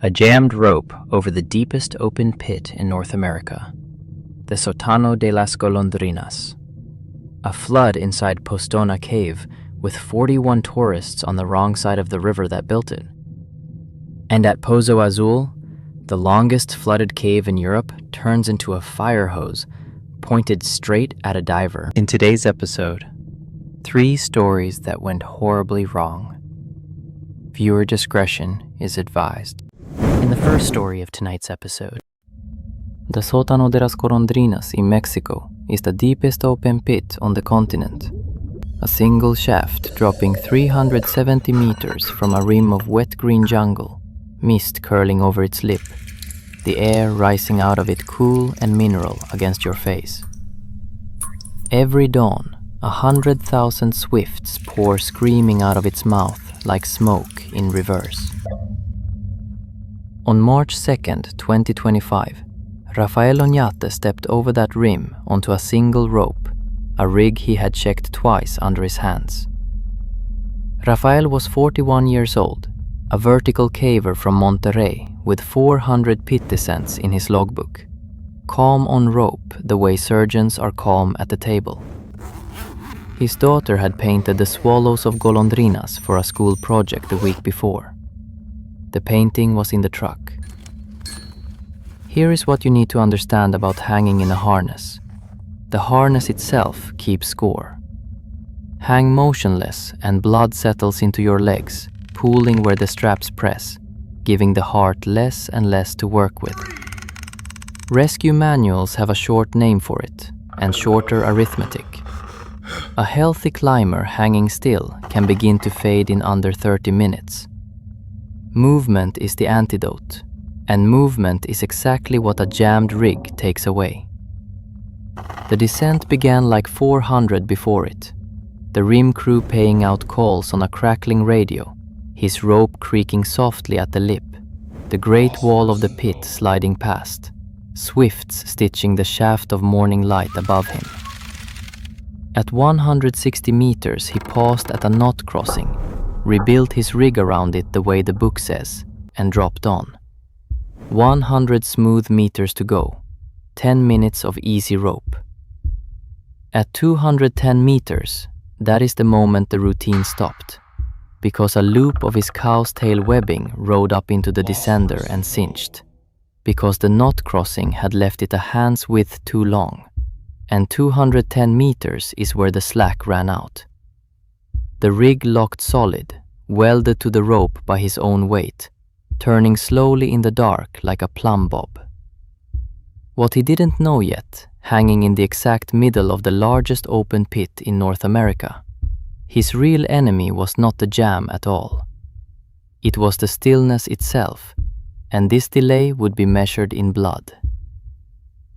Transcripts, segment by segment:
A jammed rope over the deepest open pit in North America, the Sótano de las Golondrinas. A flood inside Postojna Cave with 41 tourists on the wrong side of the river that built it. And at Pozo Azul, the longest flooded cave in Europe turns into a fire hose pointed straight at a diver. In today's episode, 3 stories that went horribly wrong. Viewer discretion is advised. In the first story of tonight's episode, the Sótano de las Golondrinas in Mexico is the deepest open pit on the continent. A single shaft dropping 370 meters from a rim of wet green jungle, mist curling over its lip, the air rising out of it cool and mineral against your face. Every dawn, 100,000 swifts pour screaming out of its mouth like smoke in reverse. On March 2nd, 2025, Rafael Oñate stepped over that rim onto a single rope, a rig he had checked twice under his hands. Rafael was 41 years old, a vertical caver from Monterrey with 400 pit descents in his logbook, calm on rope the way surgeons are calm at the table. His daughter had painted the swallows of Golondrinas for a school project the week before. The painting was in the truck. Here is what you need to understand about hanging in a harness. The harness itself keeps score. Hang motionless and blood settles into your legs, pooling where the straps press, giving the heart less and less to work with. Rescue manuals have a short name for it, and shorter arithmetic. A healthy climber hanging still can begin to fade in under 30 minutes. Movement is the antidote, and movement is exactly what a jammed rig takes away. The descent began like 400 before it, the rim crew paying out calls on a crackling radio, his rope creaking softly at the lip, the great wall of the pit sliding past, swifts stitching the shaft of morning light above him. At 160 meters, he paused at a knot crossing, rebuilt his rig around it the way the book says, and dropped on. 100 smooth meters to go, 10 minutes of easy rope. At 210 meters, that is the moment the routine stopped, because a loop of his cow's tail webbing rode up into the descender and cinched, because the knot crossing had left it a hand's width too long, and 210 meters is where the slack ran out. The rig locked solid, welded to the rope by his own weight, turning slowly in the dark like a plumb bob. What he didn't know yet, hanging in the exact middle of the largest open pit in North America, his real enemy was not the jam at all. It was the stillness itself, and this delay would be measured in blood.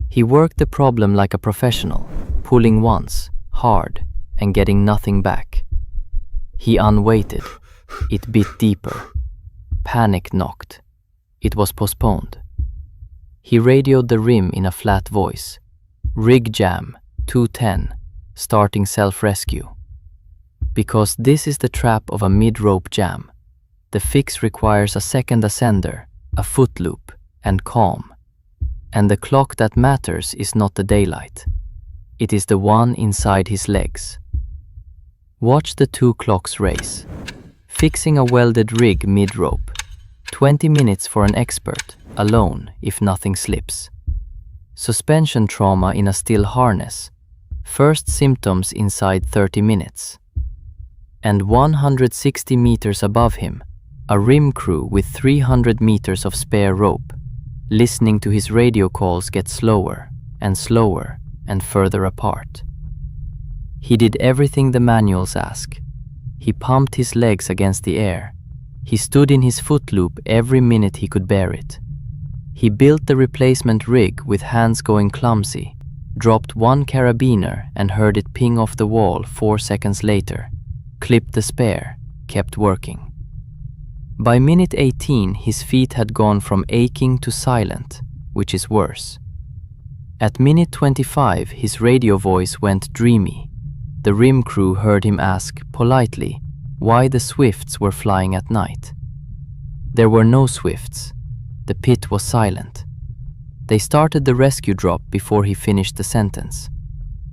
He worked the problem like a professional, pulling once, hard, and getting nothing back. He unweighted. It bit deeper. Panic knocked. It was postponed. He radioed the rim in a flat voice. Rig jam, 210, starting self-rescue. Because this is the trap of a mid-rope jam. The fix requires a second ascender, a foot loop, and calm. And the clock that matters is not the daylight. It is the one inside his legs. Watch the 2 clocks race. Fixing a welded rig mid-rope. 20 minutes for an expert, alone if nothing slips. Suspension trauma in a still harness. First symptoms inside 30 minutes. And 160 meters above him, a rim crew with 300 meters of spare rope, listening to his radio calls get slower and slower and further apart. He did everything the manuals ask. He pumped his legs against the air. He stood in his foot loop every minute he could bear it. He built the replacement rig with hands going clumsy, dropped 1 carabiner and heard it ping off the wall 4 seconds later, clipped the spare, kept working. By minute 18, his feet had gone from aching to silent, which is worse. At minute 25, his radio voice went dreamy. The rim crew heard him ask, politely, why the swifts were flying at night. There were no swifts. The pit was silent. They started the rescue drop before he finished the sentence.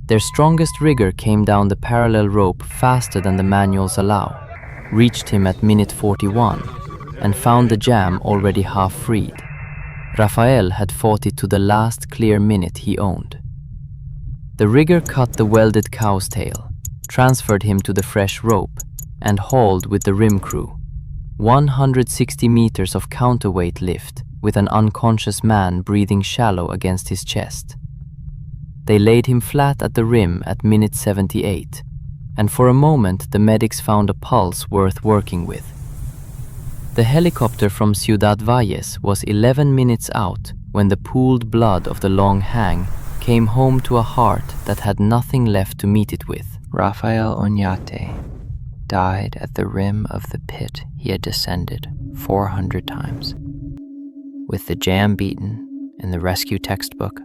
Their strongest rigger came down the parallel rope faster than the manuals allow, reached him at minute 41, and found the jam already half freed. Rafael had fought it to the last clear minute he owned. The rigger cut the welded cow's tail, transferred him to the fresh rope, and hauled with the rim crew. 160 meters of counterweight lift with an unconscious man breathing shallow against his chest. They laid him flat at the rim at minute 78, and for a moment the medics found a pulse worth working with. The helicopter from Ciudad Valles was 11 minutes out when the pooled blood of the long hang came home to a heart that had nothing left to meet it with. Rafael Oñate died at the rim of the pit he had descended 400 times. With the jam beaten in the rescue textbook,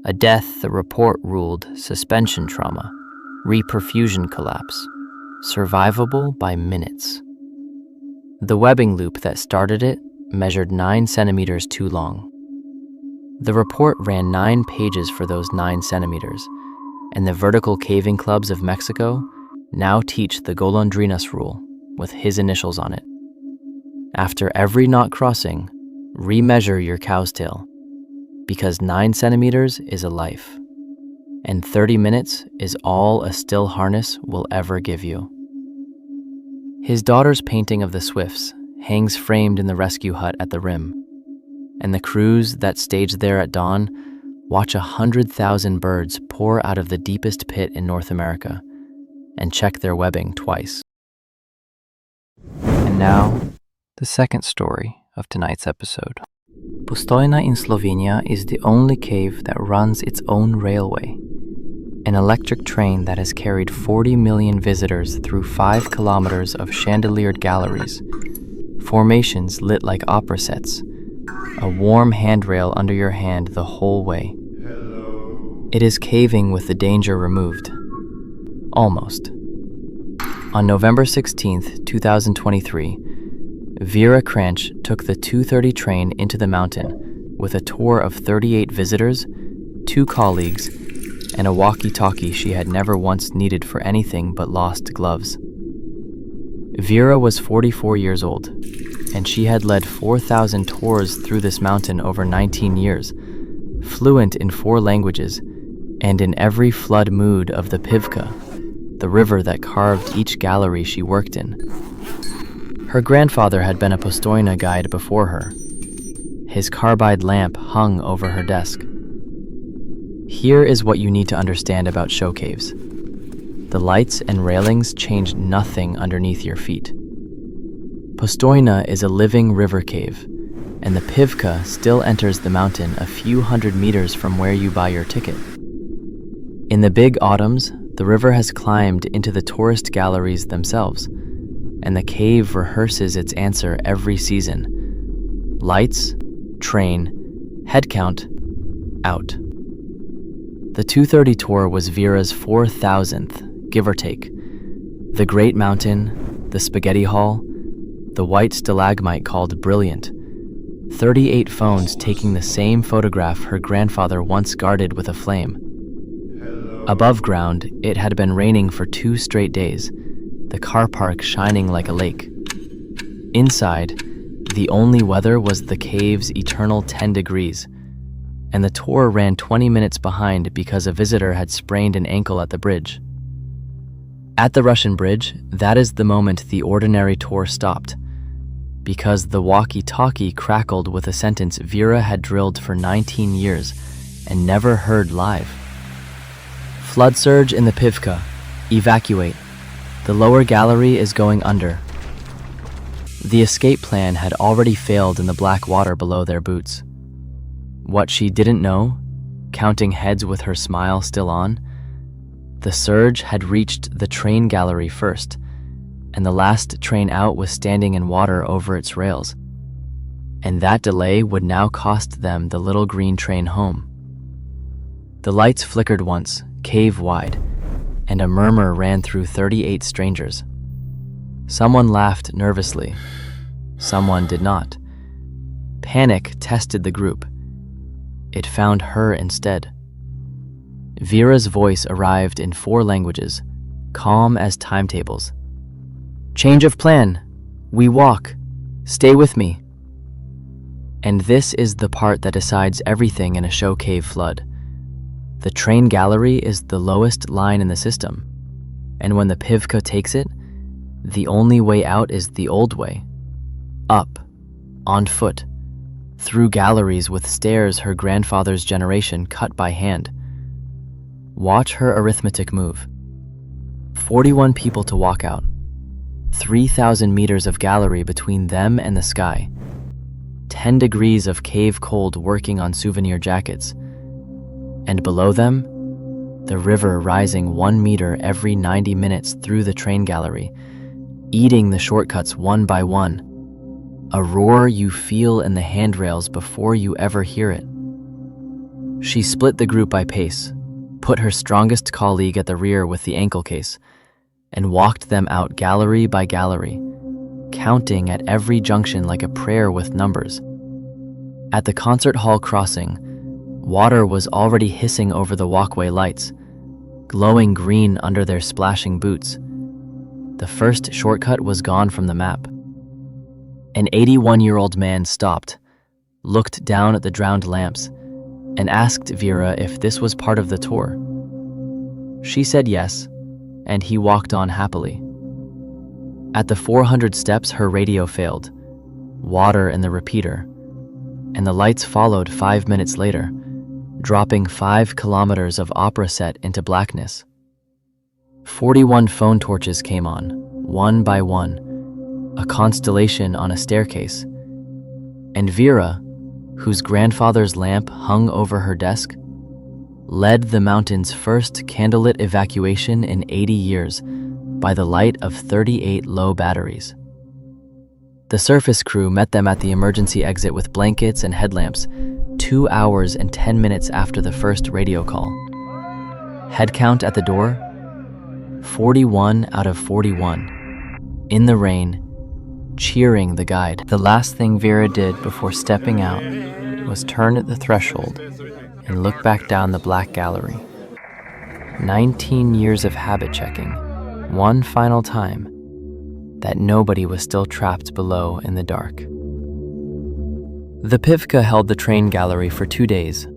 a death the report ruled suspension trauma, reperfusion collapse, survivable by minutes. The webbing loop that started it measured 9 centimeters too long. The report ran 9 pages for those 9 centimeters, and the vertical caving clubs of Mexico now teach the Golondrinas rule with his initials on it. After every knot crossing, remeasure your cow's tail, because 9 centimeters is a life, and 30 minutes is all a still harness will ever give you. His daughter's painting of the Swifts hangs framed in the rescue hut at the rim, and the crews that staged there at dawn watch 100,000 birds pour out of the deepest pit in North America and check their webbing twice. And now, the second story of tonight's episode. Postojna in Slovenia is the only cave that runs its own railway, an electric train that has carried 40 million visitors through 5 kilometers of chandeliered galleries, formations lit like opera sets, a warm handrail under your hand the whole way. Hello. It is caving with the danger removed. Almost. On November 16th, 2023, Vera Cranch took the 2:30 train into the mountain with a tour of 38 visitors, 2 colleagues, and a walkie-talkie she had never once needed for anything but lost gloves. Vera was 44 years old, and she had led 4,000 tours through this mountain over 19 years, fluent in 4 languages, and in every flood mood of the Pivka, the river that carved each gallery she worked in. Her grandfather had been a Postojna guide before her. His carbide lamp hung over her desk. Here is what you need to understand about show caves. The lights and railings change nothing underneath your feet. Postojna is a living river cave, and the Pivka still enters the mountain a few hundred meters from where you buy your ticket. In the big autumns, the river has climbed into the tourist galleries themselves, and the cave rehearses its answer every season. Lights, train, head count, out. The 2:30 tour was Vera's 4,000th, give or take. The Great Mountain, the Spaghetti Hall, the white stalagmite called Brilliant, 38 phones taking the same photograph her grandfather once guarded with a flame. Hello. Above ground, it had been raining for 2 straight days, the car park shining like a lake. Inside, the only weather was the cave's eternal 10 degrees, and the tour ran 20 minutes behind because a visitor had sprained an ankle at the bridge. At the Russian bridge, that is the moment the ordinary tour stopped, because the walkie-talkie crackled with a sentence Vera had drilled for 19 years and never heard live. Flood surge in the Pivka. Evacuate. The lower gallery is going under. The escape plan had already failed in the black water below their boots. What she didn't know, counting heads with her smile still on, the surge had reached the train gallery first, and the last train out was standing in water over its rails. And that delay would now cost them the little green train home. The lights flickered once, cave-wide, and a murmur ran through 38 strangers. Someone laughed nervously. Someone did not. Panic tested the group. It found her instead. Vera's voice arrived in 4 languages, calm as timetables. "Change of plan. We walk. Stay with me." And this is the part that decides everything in a show cave flood. The train gallery is the lowest line in the system, and when the Pivka takes it, the only way out is the old way. Up, on foot, through galleries with stairs her grandfather's generation cut by hand. Watch her arithmetic move. 41 people to walk out. 3,000 meters of gallery between them and the sky. 10 degrees of cave cold working on souvenir jackets. And below them, the river rising 1 meter every 90 minutes through the train gallery, eating the shortcuts one by one. A roar you feel in the handrails before you ever hear it. She split the group by pace, put her strongest colleague at the rear with the ankle case, and walked them out gallery by gallery, counting at every junction like a prayer with numbers. At the concert hall crossing, water was already hissing over the walkway lights, glowing green under their splashing boots. The first shortcut was gone from the map. An 81-year-old man stopped, looked down at the drowned lamps, and asked Vera if this was part of the tour. She said yes, and he walked on happily. At the 400 steps, her radio failed, water in the repeater, and the lights followed 5 minutes later, dropping 5 kilometers of opera set into blackness. 41 phone torches came on, one by one, a constellation on a staircase, and Vera, whose grandfather's lamp hung over her desk, led the mountain's first candlelit evacuation in 80 years by the light of 38 low batteries. The surface crew met them at the emergency exit with blankets and headlamps 2 hours and 10 minutes after the first radio call. Head count at the door? 41 out of 41. In the rain, cheering the guide. The last thing Vera did before stepping out was turn at the threshold and look back down the black gallery. 19 years of habit checking, one final time, that nobody was still trapped below in the dark. The Pivka held the train gallery for 2 days.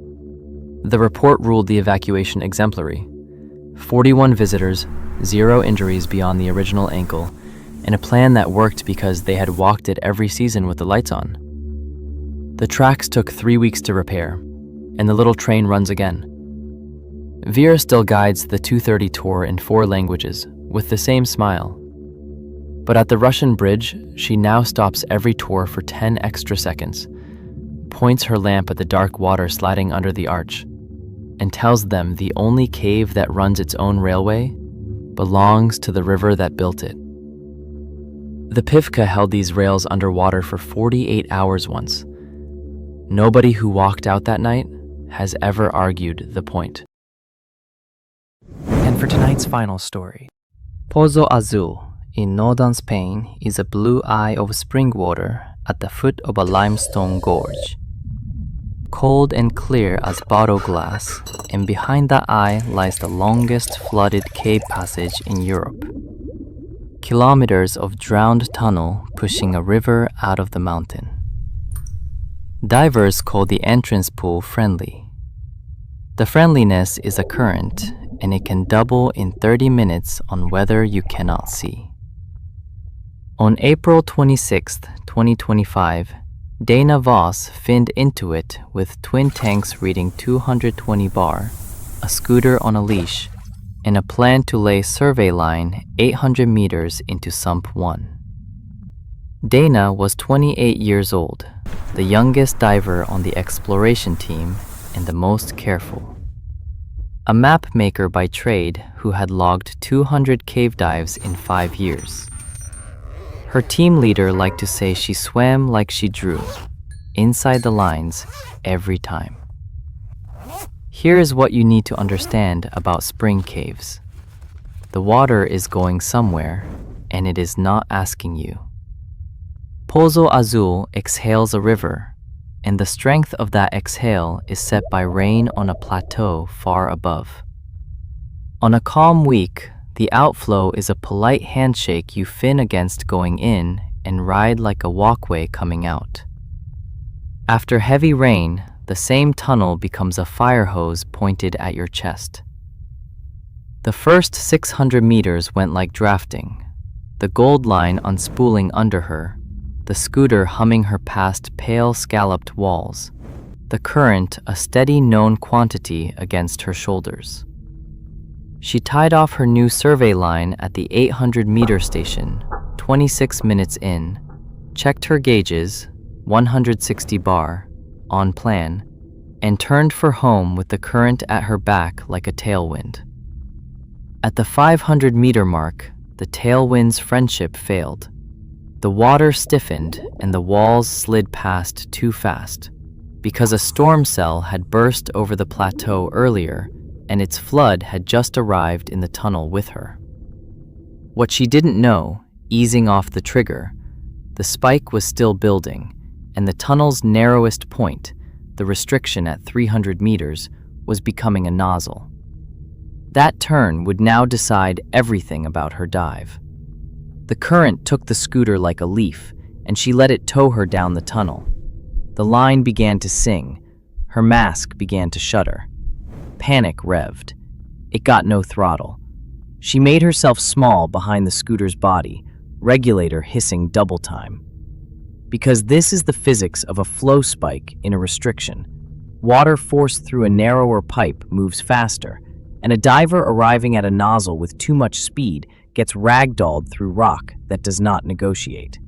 The report ruled the evacuation exemplary. 41 visitors, 0 injuries beyond the original ankle, and a plan that worked because they had walked it every season with the lights on. The tracks took 3 weeks to repair, and the little train runs again. Vera still guides the 2:30 tour in 4 languages, with the same smile. But at the Russian bridge, she now stops every tour for 10 extra seconds, points her lamp at the dark water sliding under the arch, and tells them the only cave that runs its own railway belongs to the river that built it. The Pivka held these rails underwater for 48 hours once. Nobody who walked out that night has ever argued the point. And for tonight's final story, Pozo Azul in northern Spain is a blue eye of spring water at the foot of a limestone gorge. Cold and clear as bottle glass, and behind that eye lies the longest flooded cave passage in Europe. Kilometers of drowned tunnel pushing a river out of the mountain. Divers call the entrance pool friendly. The friendliness is a current, and it can double in 30 minutes on weather you cannot see. On April 26, 2025, Dana Voss finned into it with twin tanks reading 220 bar, a scooter on a leash, and a plan to lay survey line 800 meters into Sump 1. Dana was 28 years old, the youngest diver on the exploration team and the most careful. A map maker by trade who had logged 200 cave dives in 5 years. Her team leader liked to say she swam like she drew, inside the lines, every time. Here is what you need to understand about spring caves. The water is going somewhere, and it is not asking you. Pozo Azul exhales a river, and the strength of that exhale is set by rain on a plateau far above. On a calm week, the outflow is a polite handshake you fin against going in and ride like a walkway coming out. After heavy rain, the same tunnel becomes a fire hose pointed at your chest. The first 600 meters went like drafting, the gold line unspooling under her, the scooter humming her past pale scalloped walls, the current a steady known quantity against her shoulders. She tied off her new survey line at the 800-meter station, 26 minutes in, checked her gauges, 160 bar, on plan, and turned for home with the current at her back like a tailwind. At the 500-meter mark, the tailwind's friendship failed. The water stiffened and the walls slid past too fast, because a storm cell had burst over the plateau earlier and its flood had just arrived in the tunnel with her. What she didn't know, easing off the trigger, the spike was still building, and the tunnel's narrowest point, the restriction at 300 meters, was becoming a nozzle. That turn would now decide everything about her dive. The current took the scooter like a leaf, and she let it tow her down the tunnel. The line began to sing. Her mask began to shudder. Panic revved. It got no throttle. She made herself small behind the scooter's body, regulator hissing double time. Because this is the physics of a flow spike in a restriction. Water forced through a narrower pipe moves faster, and a diver arriving at a nozzle with too much speed gets ragdolled through rock that does not negotiate.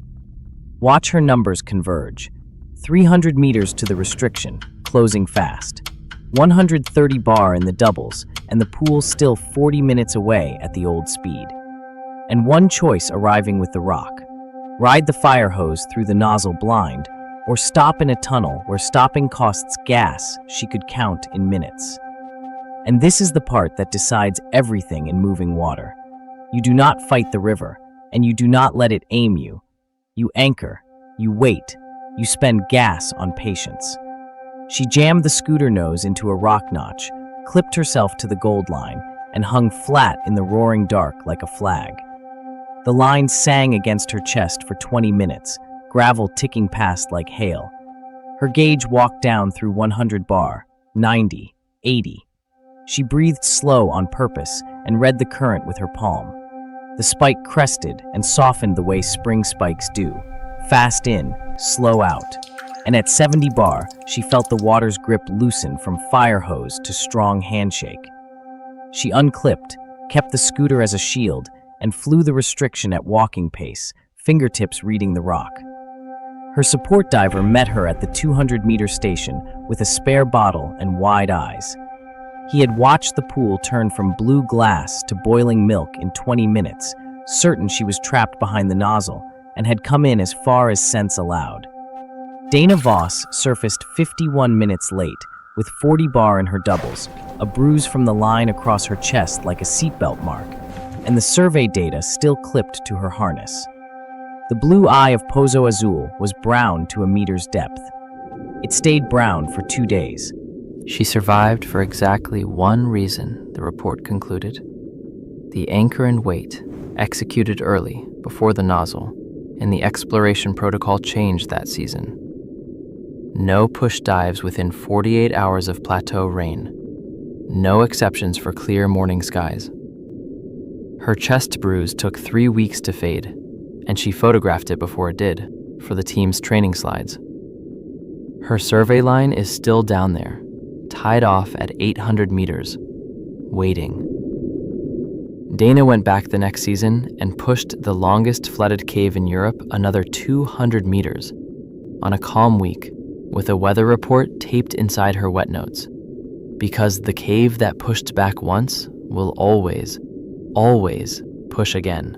Watch her numbers converge. 300 meters to the restriction, closing fast. 130 bar in the doubles, and the pool still 40 minutes away at the old speed. And one choice arriving with the rock. Ride the fire hose through the nozzle blind, or stop in a tunnel where stopping costs gas she could count in minutes. And this is the part that decides everything in moving water. You do not fight the river, and you do not let it aim you. You anchor, you wait, you spend gas on patience. She jammed the scooter nose into a rock notch, clipped herself to the gold line, and hung flat in the roaring dark like a flag. The line sang against her chest for 20 minutes, gravel ticking past like hail. Her gauge walked down through 100 bar, 90, 80. She breathed slow on purpose and read the current with her palm. The spike crested and softened the way spring spikes do, fast in, slow out. And at 70 bar, she felt the water's grip loosen from fire hose to strong handshake. She unclipped, kept the scooter as a shield, and flew the restriction at walking pace, fingertips reading the rock. Her support diver met her at the 200-meter station with a spare bottle and wide eyes. He had watched the pool turn from blue glass to boiling milk in 20 minutes, certain she was trapped behind the nozzle, and had come in as far as sense allowed. Dana Voss surfaced 51 minutes late, with 40 bar in her doubles, a bruise from the line across her chest like a seatbelt mark, and the survey data still clipped to her harness. The blue eye of Pozo Azul was brown to a meter's depth. It stayed brown for 2 days. She survived for exactly one reason, the report concluded. The anchor and weight, executed early, before the nozzle, and the exploration protocol changed that season. No push dives within 48 hours of plateau rain. No exceptions for clear morning skies. Her chest bruise took 3 weeks to fade, and she photographed it before it did, for the team's training slides. Her survey line is still down there, tied off at 800 meters, waiting. Dana went back the next season and pushed the longest flooded cave in Europe another 200 meters on a calm week, with a weather report taped inside her wet notes. Because the cave that pushed back once will always, always push again.